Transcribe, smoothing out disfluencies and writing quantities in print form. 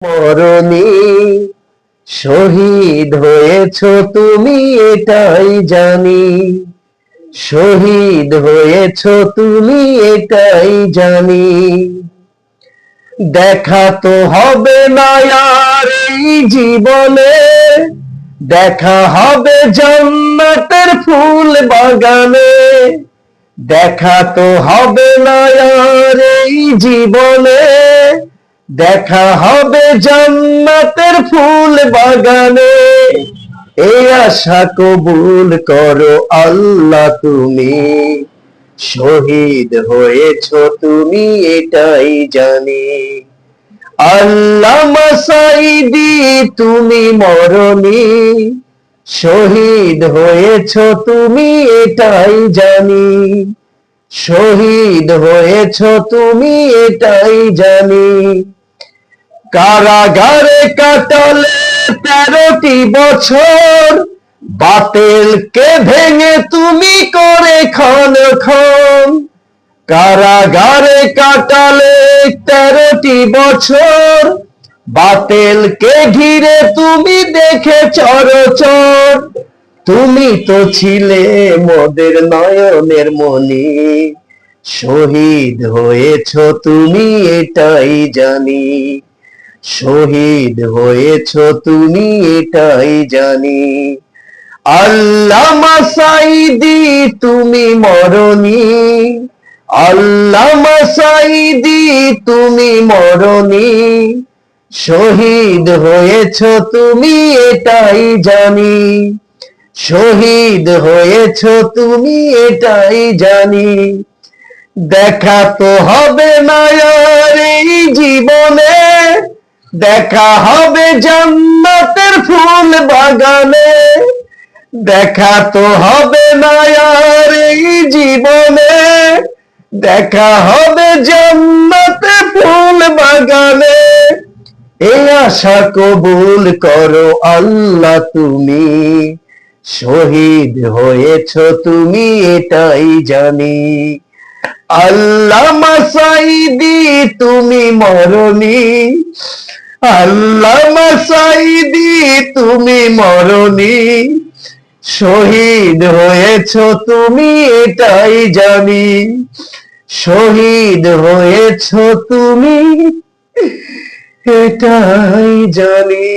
মরণী শহীদ হয়েছ তুমি এটাই জানি, শহীদ হয়েছ তুমি এটাই জানি। দেখা তো হবে না আর এই জীবনে, দেখা হবে জান্নাতের ফুল বাগানে। দেখা তো হবে না আর এই জীবনে, দেখা হবে জান্নাতের ফুল বাগানে। এই আশা কবুল করো আল্লাহ তুমি, শহীদ হয়েছ তুমি এটাই জানি। আল্লামা সাঈদী তুমি মরণী, শহীদ হয়েছ তুমি এটাই জানি, শহীদ হয়েছ তুমি এটাই জানি। কারাগারে কাটালে 13টি বছর, বাতিলকে ভেঙে তুমি করে ক্ষণ ক্ষণ। কারাগারে কাটালে 13টি বছর, বাতিলকে ঘিরে তুমি দেখে চরচর। তুমি তো ছিলে মোদের নয়নের মনি, শহীদ হয়েছ তুমি এটাই জানি, শহীদ হয়েছ তুমি এটাই জানি। আল্লামা সাঈদী তুমি মরণী, আল্লামা সাঈদী তুমি মরণী, শহীদ হয়েছ তুমি এটাই জানি, শহীদ হয়েছ তুমি এটাই জানি। দেখা তো হবে না আর এই জীবনে, দেখা হবে জান্নাতের ফুল বাগানে। দেখা তো হবে না আর এই জীবনে, দেখা হবে জান্নাতের ফুল বাগানে। এই আশা কবুল করো আল্লাহ তুমি, শহীদ হয়েছ তুমি এটাই জানি। আল্লামা সাঈদী তুমি মরণী, আল্লামা সাঈদী তুমি মরণী, শহীদ হয়েছ তুমি এটাই জানি, শহীদ হয়েছ তুমি এটাই জানি।